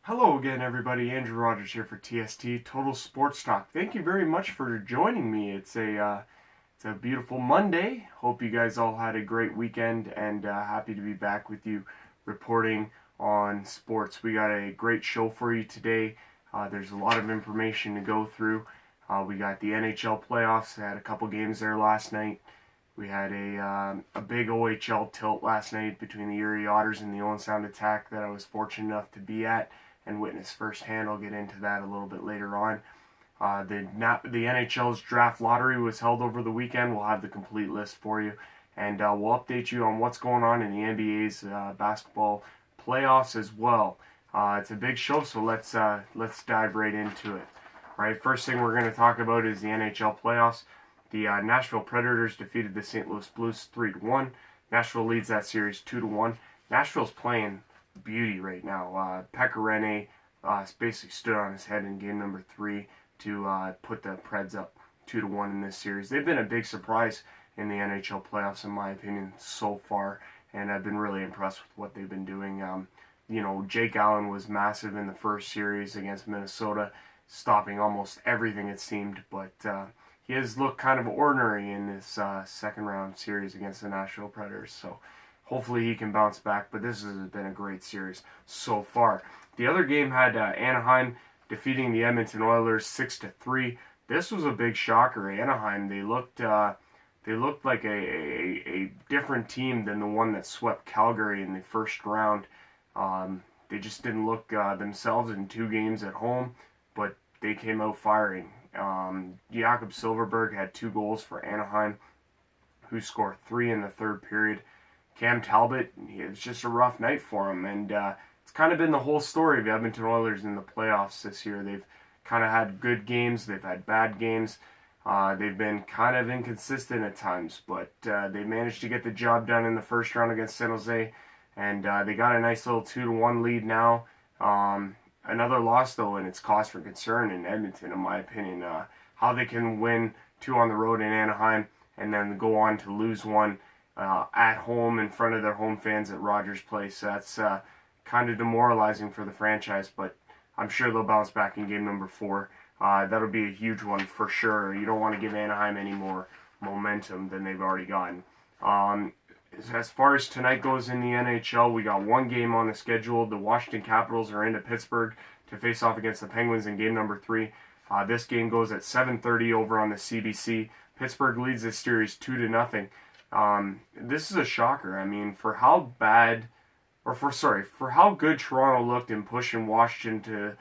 Hello again, everybody. Andrew Rogers here for TST Total Sports Talk. Thank you very much for joining me. It's a beautiful Monday. Hope you guys all had a great weekend, and happy to be back with you reporting on sports. We got a great show for you today. There's a lot of information to go through. We got the NHL playoffs. I had a couple games there last night. We had a big OHL tilt last night between the Erie Otters and the Owen Sound Attack that I was fortunate enough to be at and witness firsthand. I'll get into that a little bit later on. The NHL's draft lottery was held over the weekend. We'll have the complete list for you, and we'll update you on what's going on in the NBA's basketball playoffs as well. It's a big show, so let's dive right into it. All right, first thing we're going to talk about is the NHL playoffs. The Nashville Predators defeated the St. Louis Blues 3-1. Nashville leads that series 2-1. Nashville's playing beauty right now. Pekka Rinne basically stood on his head in game number 3 to put the Preds up 2-1 in this series. They've been a big surprise in the NHL playoffs, in my opinion, so far, and I've been really impressed with what they've been doing. Jake Allen was massive in the first series against Minnesota, stopping almost everything it seemed, but he has looked kind of ordinary in this second round series against the Nashville Predators, so hopefully he can bounce back, but this has been a great series so far. The other game had Anaheim defeating the Edmonton Oilers 6-3. This was a big shocker. Anaheim, they looked like a different team than the one that swept Calgary in the first round. They just didn't look themselves in 2 games at home, but they came out firing. Jakob Silfverberg had 2 goals for Anaheim, who scored 3 in the third period. Cam Talbot, it's just a rough night for him, and it's kind of been the whole story of the Edmonton Oilers in the playoffs this year. They've kind of had good games, they've had bad games, they've been kind of inconsistent at times, but they managed to get the job done in the first round against San Jose, and they got a nice little 2-1 lead now. Another loss, though, and it's cause for concern in Edmonton, in my opinion. How they can win 2 on the road in Anaheim and then go on to lose 1 at home in front of their home fans at Rogers Place. That's kind of demoralizing for the franchise, but I'm sure they'll bounce back in game number 4. That'll be a huge one for sure. You don't want to give Anaheim any more momentum than they've already gotten. As far as tonight goes in the NHL, we got 1 game on the schedule. The Washington Capitals are into Pittsburgh to face off against the Penguins in game number 3. This game goes at 7:30 over on the CBC. Pittsburgh leads this series 2-0. This is a shocker. I mean, for how good Toronto looked in pushing Washington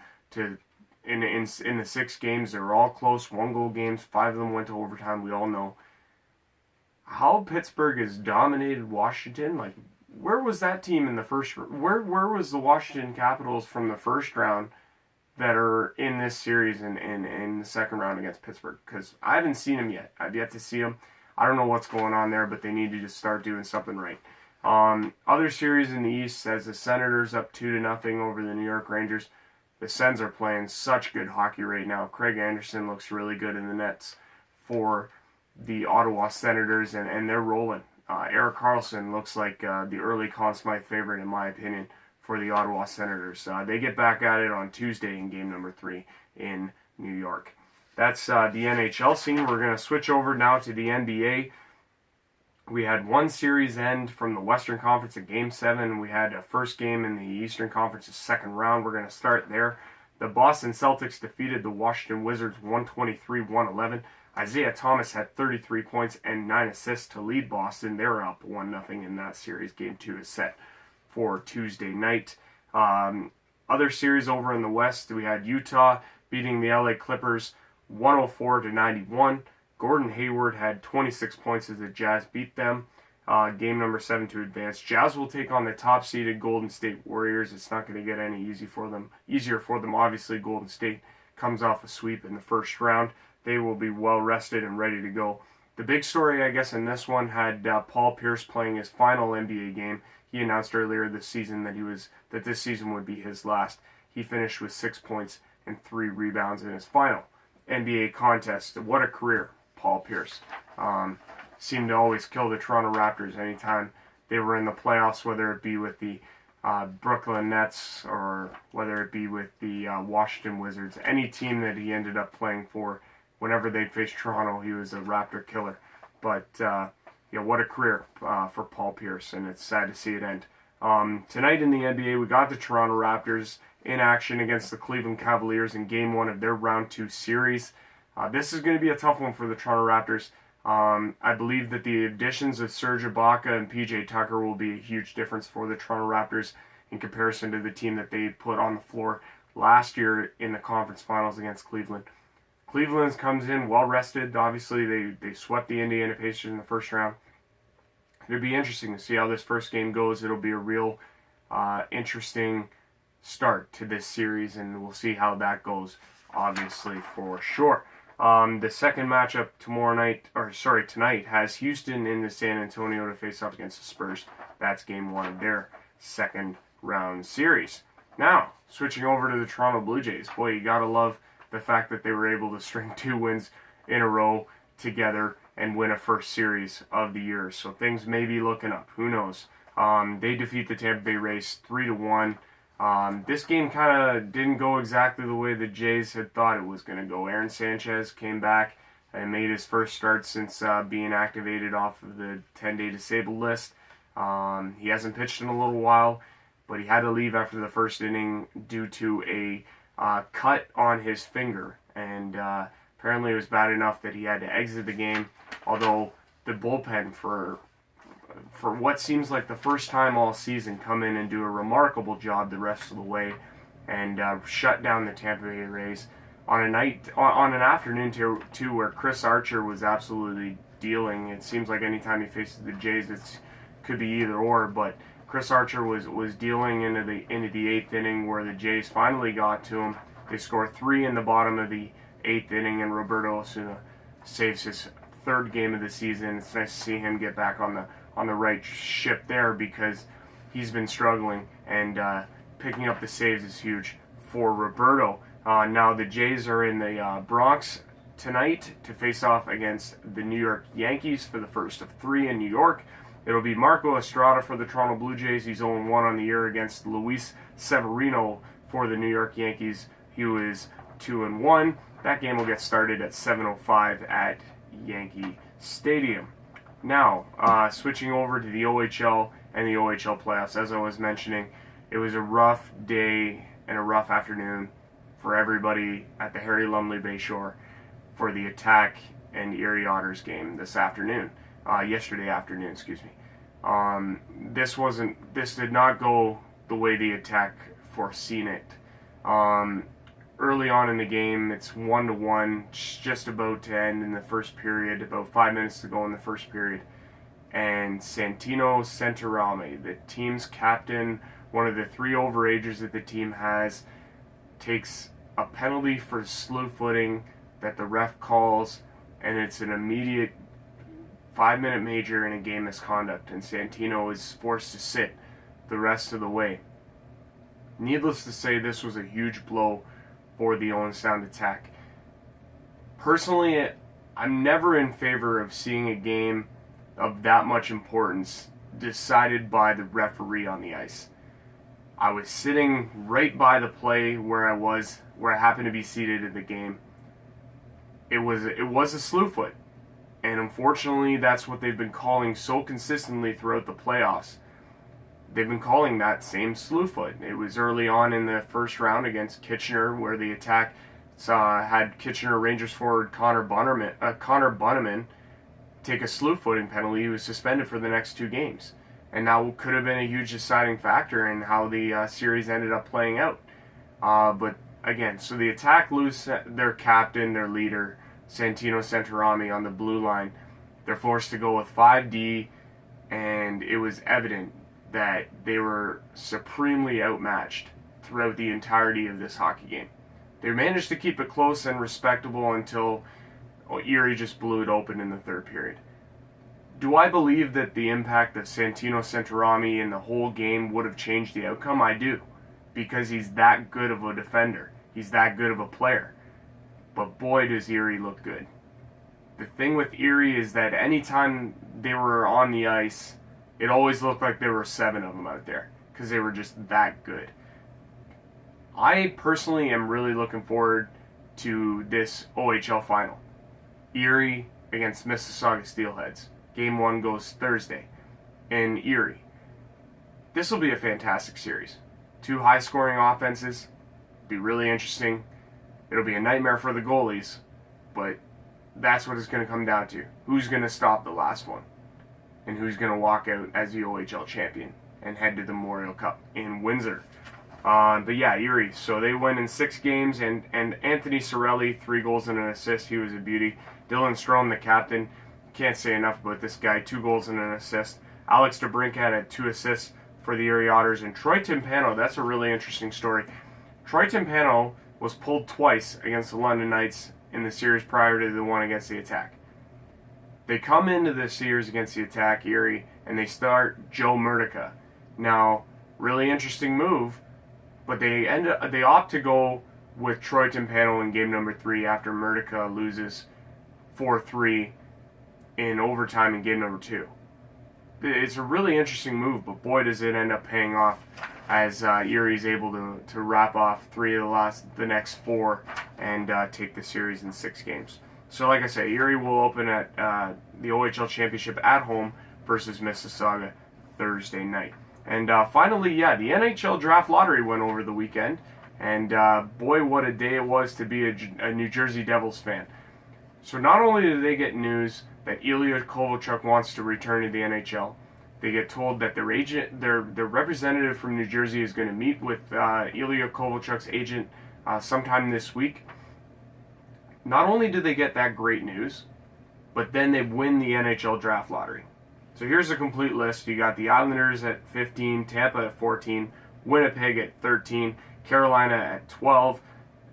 in the 6 games. They were all close, 1-goal games. 5 of them went to overtime. We all know how Pittsburgh has dominated Washington. Like, where was that team in the first? Where was the Washington Capitals from the first round that are in this series in the second round against Pittsburgh? Because I haven't seen them yet. I've yet to see them. I don't know what's going on there, but they need to just start doing something right. Other series in the East, as the Senators up 2-0 over the New York Rangers. The Sens are playing such good hockey right now. Craig Anderson looks really good in the nets for the Ottawa Senators, and they're rolling. Erik Karlsson looks like the early Conn Smythe favorite, in my opinion, for the Ottawa Senators. They get back at it on Tuesday in game number 3 in New York. That's the NHL scene. We're going to switch over now to the NBA. We had 1 series end from the Western Conference at Game 7. We had a first game in the Eastern Conference's second round. We're going to start there. The Boston Celtics defeated the Washington Wizards 123-111. Isaiah Thomas had 33 points and 9 assists to lead Boston. They're up 1-0 in that series. Game 2 is set for Tuesday night. Other series over in the West, we had Utah beating the LA Clippers 104-91. Gordon Hayward had 26 points as the Jazz beat them. Game number 7 to advance. Jazz will take on the top-seeded Golden State Warriors. It's not going to get any easier for them. Obviously, Golden State comes off a sweep in the first round. They will be well rested and ready to go. The big story, I guess, in this one had Paul Pierce playing his final NBA game. He announced earlier this season that this season would be his last. He finished with 6 points and 3 rebounds in his final NBA contest. What a career, Paul Pierce. Seemed to always kill the Toronto Raptors anytime they were in the playoffs, whether it be with the Brooklyn Nets, or whether it be with the Washington Wizards, any team that he ended up playing for, whenever they faced Toronto, he was a Raptor killer. But what a career for Paul Pierce, and it's sad to see it end. Tonight in the NBA, we got the Toronto Raptors in action against the Cleveland Cavaliers in Game 1 of their Round 2 series. This is going to be a tough one for the Toronto Raptors. I believe that the additions of Serge Ibaka and PJ Tucker will be a huge difference for the Toronto Raptors in comparison to the team that they put on the floor last year in the conference finals against Cleveland. Cleveland comes in well rested. Obviously, they swept the Indiana Pacers in the first round. It'll be interesting to see how this first game goes. It'll be a real interesting start to this series, and we'll see how that goes, obviously, for sure. The second matchup tonight has Houston in the San Antonio to face off against the Spurs. That's Game 1 of their second round series. Now, switching over to the Toronto Blue Jays. Boy, you gotta love the fact that they were able to string 2 wins in a row together and win a first series of the year. So things may be looking up. Who knows? They defeat the Tampa Bay Rays 3-1. This game kind of didn't go exactly the way the Jays had thought it was going to go. Aaron Sanchez came back and made his first start since being activated off of the 10-day disabled list. He hasn't pitched in a little while, but he had to leave after the first inning due to a cut on his finger, and apparently it was bad enough that he had to exit the game, although the bullpen for what seems like the first time all season come in and do a remarkable job the rest of the way and shut down the Tampa Bay Rays on an afternoon too where Chris Archer was absolutely dealing. It seems like anytime he faces the Jays it could be either or, but Chris Archer was dealing into the 8th inning where the Jays finally got to him. They score 3 in the bottom of the 8th inning, and Roberto Osuna saves his 3rd game of the season. It's nice to see him get back on the right ship there because he's been struggling, and picking up the saves is huge for Roberto. Now the Jays are in the Bronx tonight to face off against the New York Yankees for the first of 3 in New York. It'll be Marco Estrada for the Toronto Blue Jays. He's 0-1 on the year against Luis Severino for the New York Yankees. He was 2-1. That game will get started at 7:05 at Yankee Stadium. Now, switching over to the OHL and the OHL playoffs, as I was mentioning, it was a rough day and a rough afternoon for everybody at the Harry Lumley Bayshore for the Attack and Erie Otters game this afternoon. Yesterday afternoon, excuse me. This did not go the way the Attack foreseen it. Early on in the game, it's 1-1, just about to end in the first period, about 5 minutes to go in the first period. And Santino Centorame, the team's captain, one of the 3 overagers that the team has, takes a penalty for slew footing that the ref calls, and it's an immediate 5-minute major in a game misconduct, and Santino is forced to sit the rest of the way. Needless to say, this was a huge blow for the Owen Sound Attack. Personally, I'm never in favor of seeing a game of that much importance decided by the referee on the ice. I was sitting right by the play where I happened to be seated in the game. It was a slew foot. And unfortunately, that's what they've been calling so consistently throughout the playoffs. They've been calling that same slew foot. It was early on in the first round against Kitchener, where the Attack had Kitchener Rangers forward Connor Bunneman take a slew footing penalty. He was suspended for the next 2 games. And that could have been a huge deciding factor in how the series ended up playing out. But again, so the Attack lose their captain, their leader, Santino Centorame, on the blue line. They're forced to go with 5D, and it was evident that they were supremely outmatched throughout the entirety of this hockey game. They managed to keep it close and respectable until Erie just blew it open in the 3rd period. Do I believe that the impact of Santino Centorame in the whole game would have changed the outcome? I do, because he's that good of a defender. He's that good of a player. But boy, does Erie look good. The thing with Erie is that anytime they were on the ice, it always looked like there were 7 of them out there. because they were just that good. I personally am really looking forward to this OHL final. Erie against Mississauga Steelheads. Game 1 goes Thursday in Erie. This will be a fantastic series. 2 high-scoring offenses. Be really interesting. It'll be a nightmare for the goalies, but that's what it's going to come down to. Who's going to stop the last one? And who's going to walk out as the OHL champion and head to the Memorial Cup in Windsor. But yeah, Erie. So they win in 6 games, and Anthony Cirelli, 3 goals and an assist. He was a beauty. Dylan Strome, the captain. Can't say enough about this guy. 2 goals and an assist. Alex DeBrincat had 2 assists for the Erie Otters. And Troy Timpano, that's a really interesting story. Troy Timpano was pulled twice against the London Knights in the series prior to the one against the Attack. They come into the series against the Attack, Erie, and they start Joe Murdica. Now, really interesting move, but they opt to go with Troy Timpano in game number 3 after Murdica loses 4-3 in overtime in game number 2. It's a really interesting move, but boy does it end up paying off as Erie's able to wrap off 3 of the next 4 and take the series in 6 games. So like I say, Erie will open at the OHL Championship at home versus Mississauga Thursday night. And finally, yeah, the NHL Draft Lottery went over the weekend. And boy, what a day it was to be a New Jersey Devils fan. So not only do they get news that Ilya Kovalchuk wants to return to the NHL, they get told that their representative from New Jersey is going to meet with Ilya Kovalchuk's agent sometime this week. Not only do they get that great news, but then they win the NHL Draft Lottery. So here's a complete list. You got the Islanders at 15, Tampa at 14, Winnipeg at 13, Carolina at 12,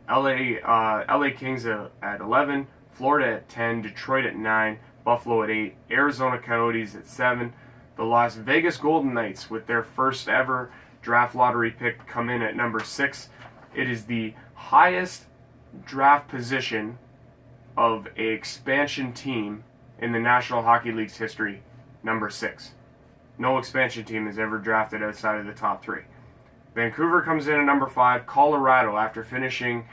LA Kings at 11, Florida at 10, Detroit at 9, Buffalo at 8, Arizona Coyotes at 7, the Las Vegas Golden Knights with their first ever draft lottery pick come in at number 6. It is the highest draft position of an expansion team in the National Hockey League's history, number 6. No expansion team has ever drafted outside of the top 3. Vancouver comes in at number 5. Colorado, after finishing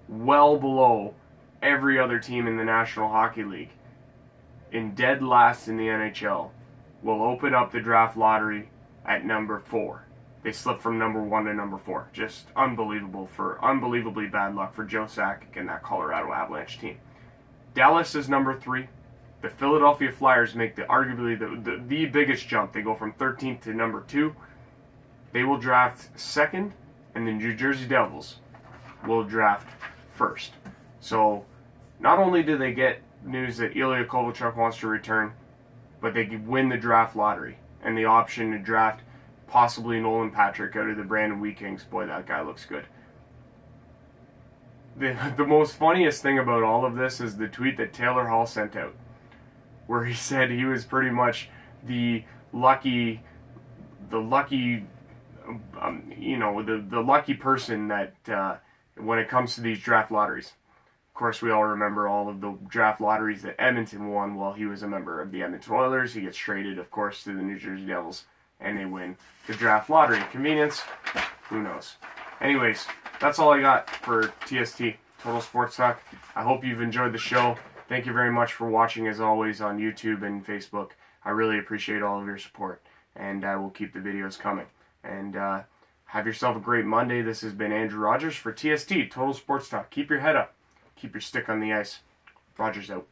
well below every other team in the National Hockey League, in dead last in the NHL, will open up the draft lottery at number 4. They slipped from number 1 to number 4. Just unbelievably bad luck for Joe Sakic and that Colorado Avalanche team. Dallas is number 3. The Philadelphia Flyers make arguably the biggest jump. They go from 13th to number 2. They will draft 2nd, and the New Jersey Devils will draft 1st. So not only do they get news that Ilya Kovalchuk wants to return, but they win the draft lottery and the option to draft possibly Nolan Patrick out of the Brandon Wheat Kings. Boy, that guy looks good. The most funniest thing about all of this is the tweet that Taylor Hall sent out, where he said he was pretty much the lucky person that when it comes to these draft lotteries. Of course, we all remember all of the draft lotteries that Edmonton won while he was a member of the Edmonton Oilers. He gets traded, of course, to the New Jersey Devils, and they win the draft lottery. Convenience? Who knows? Anyways, that's all I got for TST, Total Sports Talk. I hope you've enjoyed the show. Thank you very much for watching, as always, on YouTube and Facebook. I really appreciate all of your support, and I will keep the videos coming. And have yourself a great Monday. This has been Andrew Rogers for TST, Total Sports Talk. Keep your head up. Keep your stick on the ice. Rogers out.